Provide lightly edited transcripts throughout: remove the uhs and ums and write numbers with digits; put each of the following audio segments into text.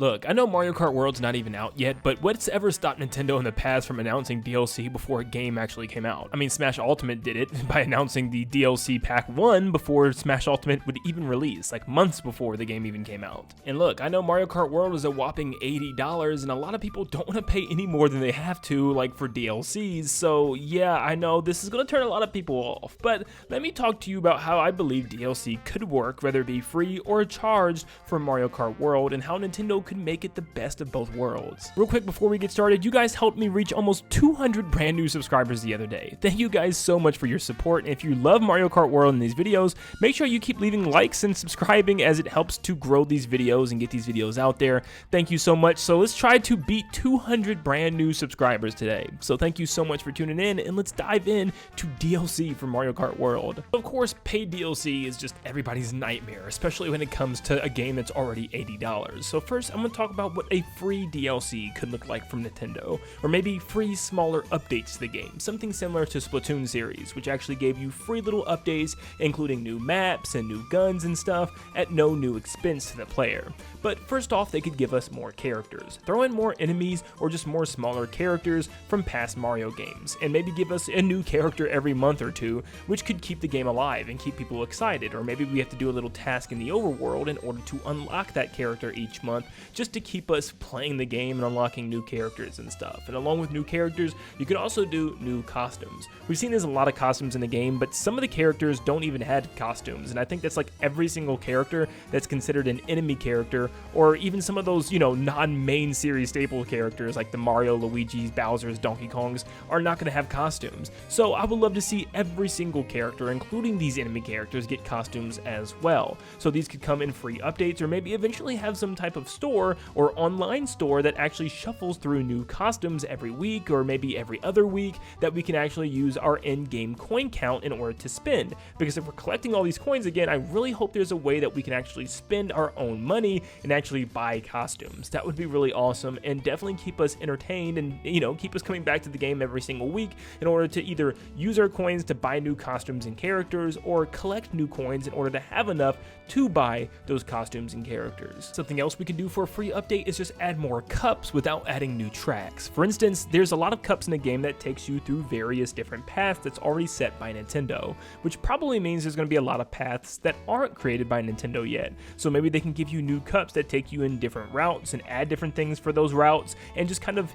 Look, I know Mario Kart World's not even out yet, but what's ever stopped Nintendo in the past from announcing DLC before a game actually came out? I mean, Smash Ultimate did it by announcing the DLC Pack 1 before Smash Ultimate would even release, like months before the game even came out. And look, I know Mario Kart World is a whopping $80, and a lot of people don't want to pay any more than they have to, like for DLCs, so yeah, I know this is going to turn a lot of people off, but let me talk to you about how I believe DLC could work, whether it be free or charged for Mario Kart World, and how Nintendo could make it the best of both worlds. Real quick before we get started, you guys helped me reach almost 200 brand new subscribers the other day. Thank you guys so much for your support, and if you love Mario Kart World and these videos, make sure you keep leaving likes and subscribing as it helps to grow these videos and get these videos out there. Thank you so much. So let's try to beat 200 brand new subscribers today. So thank you so much for tuning in, and let's dive in to DLC for Mario Kart World. Of course, paid DLC is just everybody's nightmare, especially when it comes to a game that's already $80. So first, I'm going to talk about what a free DLC could look like from Nintendo, or maybe free smaller updates to the game, something similar to Splatoon series, which actually gave you free little updates, including new maps and new guns and stuff, at no new expense to the player. But first off, they could give us more characters, throw in more enemies, or just more smaller characters from past Mario games, and maybe give us a new character every month or two, which could keep the game alive and keep people excited, or maybe we have to do a little task in the overworld in order to unlock that character each month, just to keep us playing the game and unlocking new characters and stuff. And along with new characters, you could also do new costumes. We've seen there's a lot of costumes in the game, but some of the characters don't even have costumes, and I think that's like every single character that's considered an enemy character, or even some of those, non-main series staple characters like the Mario, Luigi's, Bowser's, Donkey Kong's are not going to have costumes. So I would love to see every single character, including these enemy characters, get costumes as well. So these could come in free updates, or maybe eventually have some type of store or online store that actually shuffles through new costumes every week, or maybe every other week, that we can actually use our in-game coin count in order to spend. Because if we're collecting all these coins again, I really hope there's a way that we can actually spend our own money and actually buy costumes. That would be really awesome, and definitely keep us entertained, and keep us coming back to the game every single week in order to either use our coins to buy new costumes and characters, or collect new coins in order to have enough to buy those costumes and characters. Something else we can do for a free update is just add more cups without adding new tracks. For instance, there's a lot of cups in the game that takes you through various different paths that's already set by Nintendo, which probably means there's going to be a lot of paths that aren't created by Nintendo yet. So maybe they can give you new cups that take you in different routes and add different things for those routes, and just kind of,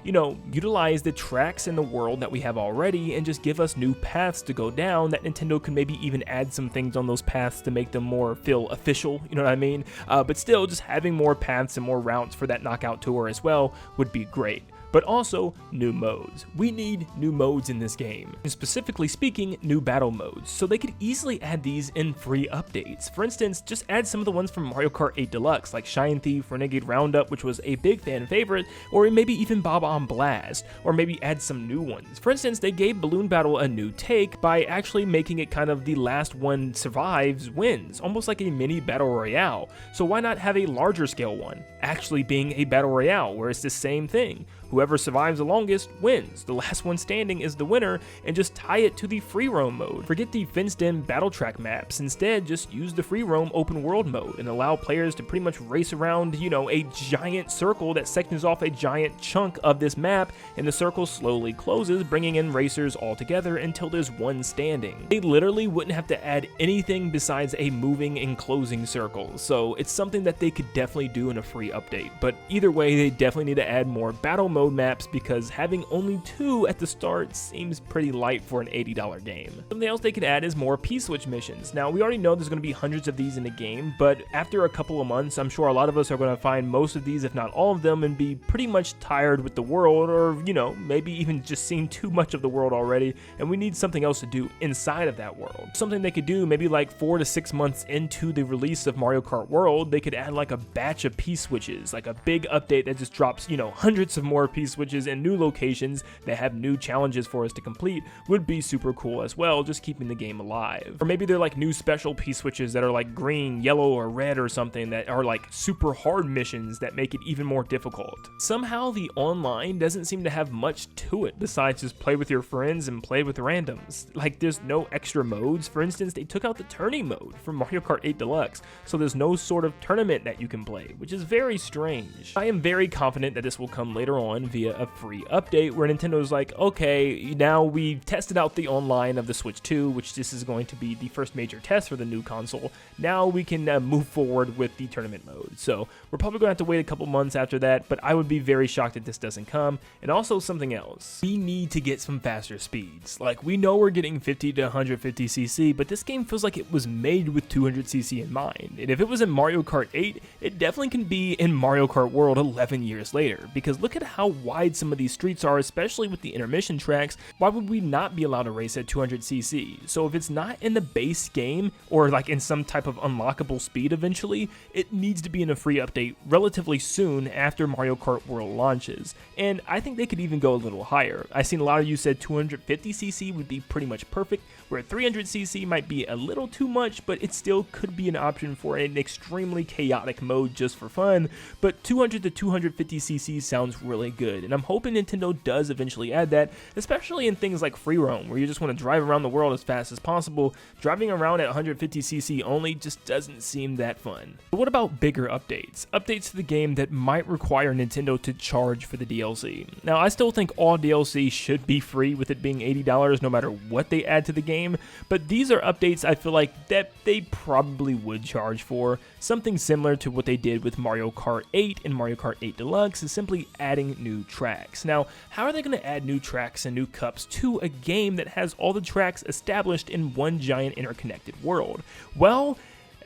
utilize the tracks in the world that we have already, and just give us new paths to go down that Nintendo can maybe even add some things on those paths to make them more feel official, you know what I mean? But still, just having more paths and more routes for that knockout tour as well would be great. But also new modes. We need new modes in this game, and specifically speaking, new battle modes, so they could easily add these in free updates. For instance, just add some of the ones from Mario Kart 8 Deluxe, like Shine Thief, Renegade Roundup, which was a big fan favorite, or maybe even Bob on Blast, or maybe add some new ones. For instance, they gave Balloon Battle a new take by actually making it kind of the last one survives wins, almost like a mini battle royale. So why not have a larger scale one, actually being a battle royale, where it's the same thing? Whoever survives the longest wins. The last one standing is the winner, and just tie it to the free roam mode. Forget the fenced-in battle track maps. Instead, just use the free roam open world mode and allow players to pretty much race around, a giant circle that sections off a giant chunk of this map, and the circle slowly closes, bringing in racers all together until there's one standing. They literally wouldn't have to add anything besides a moving and closing circle, so it's something that they could definitely do in a free update. But either way, they definitely need to add more battle mode maps, because having only 2 at the start seems pretty light for an $80 game. Something else they could add is more P-Switch missions. Now, we already know there's going to be hundreds of these in the game, but after a couple of months, I'm sure a lot of us are going to find most of these, if not all of them, and be pretty much tired with the world, or, maybe even just seen too much of the world already, and we need something else to do inside of that world. Something they could do maybe like 4 to 6 months into the release of Mario Kart World, they could add like a batch of P-Switches, like a big update that just drops, hundreds of more P-switches in new locations that have new challenges for us to complete would be super cool as well, just keeping the game alive. Or maybe they're like new special P-switches that are like green, yellow, or red or something that are like super hard missions that make it even more difficult. Somehow the online doesn't seem to have much to it besides just play with your friends and play with randoms. Like there's no extra modes. For instance, they took out the tourney mode from Mario Kart 8 Deluxe, so there's no sort of tournament that you can play, which is very strange. I am very confident that this will come later on via a free update where Nintendo's like, okay, now we've tested out the online of the Switch 2, which this is going to be the first major test for the new console. Now we can move forward with the tournament mode. So we're probably going to have to wait a couple months after that, but I would be very shocked if this doesn't come. And also something else, we need to get some faster speeds. Like we know we're getting 50 to 150cc, but this game feels like it was made with 200cc in mind. And if it was in Mario Kart 8, it definitely can be in Mario Kart World 11 years later, because look at how wide some of these streets are, especially with the intermission tracks. Why would we not be allowed to race at 200cc? So if it's not in the base game or like in some type of unlockable speed eventually, it needs to be in a free update relatively soon after Mario Kart World launches. And I think they could even go a little higher. I've seen a lot of you said 250cc would be pretty much perfect, where 300cc might be a little too much, but it still could be an option for an extremely chaotic mode just for fun. But 200 to 250cc sounds really good, and I'm hoping Nintendo does eventually add that, especially in things like free roam, where you just want to drive around the world as fast as possible. Driving around at 150cc only just doesn't seem that fun. But what about bigger updates? Updates to the game that might require Nintendo to charge for the DLC. Now, I still think all DLC should be free, with it being $80 no matter what they add to the game, but these are updates I feel like that they probably would charge for. Something similar to what they did with Mario Kart 8 and Mario Kart 8 Deluxe is simply adding new tracks. Now, how are they going to add new tracks and new cups to a game that has all the tracks established in one giant interconnected world? Well,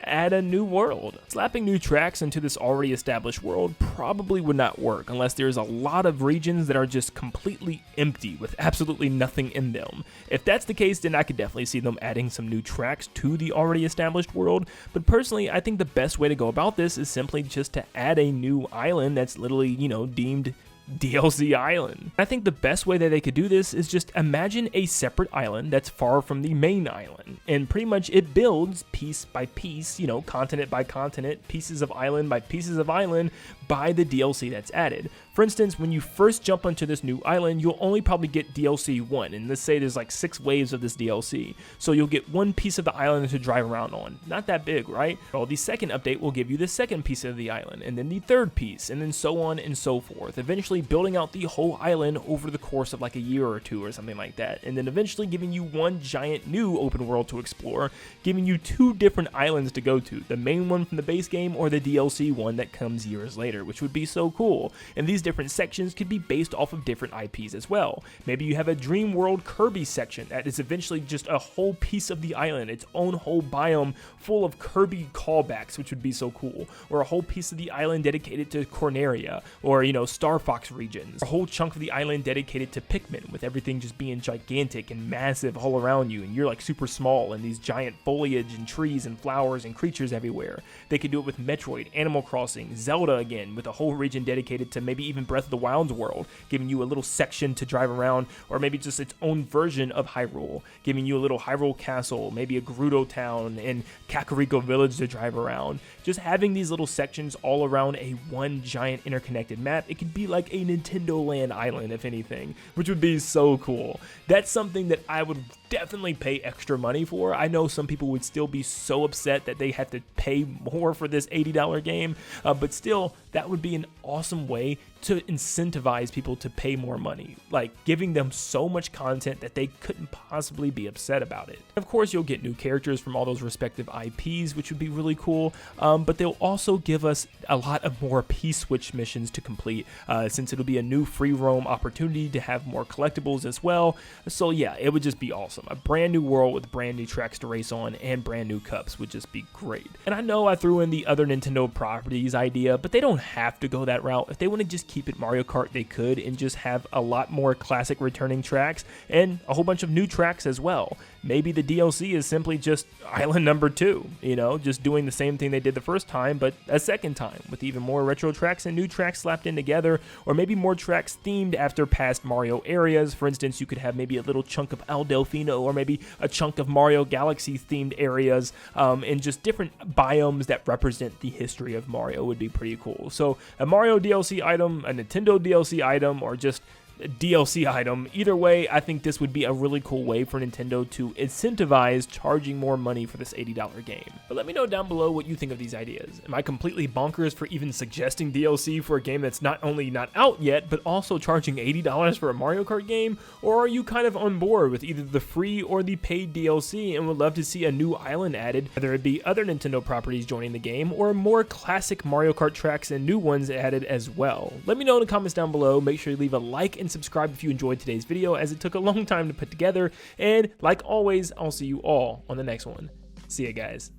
add a new world. Slapping new tracks into this already established world probably would not work unless there's a lot of regions that are just completely empty with absolutely nothing in them. If that's the case, then I could definitely see them adding some new tracks to the already established world, but personally I think the best way to go about this is simply just to add a new island that's literally, deemed DLC island. I think the best way that they could do this is just imagine a separate island that's far from the main island, and pretty much it builds piece by piece, continent by continent, pieces of island by pieces of island by the DLC that's added. For instance, when you first jump onto this new island, you'll only probably get DLC 1, and let's say there's like 6 waves of this DLC, so you'll get one piece of the island to drive around on. Not that big, right? Well, the second update will give you the second piece of the island, and then the third piece, and then so on and so forth, eventually building out the whole island over the course of like a year or two or something like that, and then eventually giving you one giant new open world to explore, giving you 2 different islands to go to, the main one from the base game or the DLC one that comes years later, which would be so cool. And these different sections could be based off of different IPs as well. Maybe you have a Dream World Kirby section that is eventually just a whole piece of the island, its own whole biome full of Kirby callbacks, which would be so cool. Or a whole piece of the island dedicated to Corneria, or Star Fox regions. A whole chunk of the island dedicated to Pikmin, with everything just being gigantic and massive all around you, and you're like super small, and these giant foliage and trees and flowers and creatures everywhere. They could do it with Metroid, Animal Crossing, Zelda again, with a whole region dedicated to maybe even Breath of the Wild's world, giving you a little section to drive around, or maybe just its own version of Hyrule, giving you a little Hyrule Castle, maybe a Gerudo Town, and Kakariko Village to drive around. Just having these little sections all around a one giant interconnected map, it could be like a Nintendo Land Island, if anything, which would be so cool. That's something that I would definitely pay extra money for. I know some people would still be so upset that they have to pay more for this $80 game, but still, that would be an awesome way to incentivize people to pay more money, like giving them so much content that they couldn't possibly be upset about it. Of course, you'll get new characters from all those respective IPs, which would be really cool, but they'll also give us a lot of more P-switch missions to complete, since it'll be a new free roam opportunity to have more collectibles as well. So yeah, it would just be awesome. A brand new world with brand new tracks to race on and brand new cups would just be great. And I know I threw in the other Nintendo properties idea, but they don't have to go that route. If they want to just keep it Mario Kart, they could, and just have a lot more classic returning tracks and a whole bunch of new tracks as well. maybe the DLC is simply just Island number 2, you know, just doing the same thing they did the first time, but a second time, with even more retro tracks and new tracks slapped in together, or maybe more tracks themed after past Mario areas. For instance, you could have maybe a little chunk of El Delfino, or maybe a chunk of Mario Galaxy themed areas, and just different biomes that represent the history of Mario would be pretty cool. So a Mario DLC item, a Nintendo DLC item, or just DLC item. Either way, I think this would be a really cool way for Nintendo to incentivize charging more money for this $80 game. But let me know down below what you think of these ideas. Am I completely bonkers for even suggesting DLC for a game that's not only not out yet, but also charging $80 for a Mario Kart game? Or are you kind of on board with either the free or the paid DLC and would love to see a new island added, whether it be other Nintendo properties joining the game or more classic Mario Kart tracks and new ones added as well? Let me know in the comments down below. Make sure you leave a like and subscribe if you enjoyed today's video, as it took a long time to put together, and like always, I'll see you all on the next one. See ya, guys.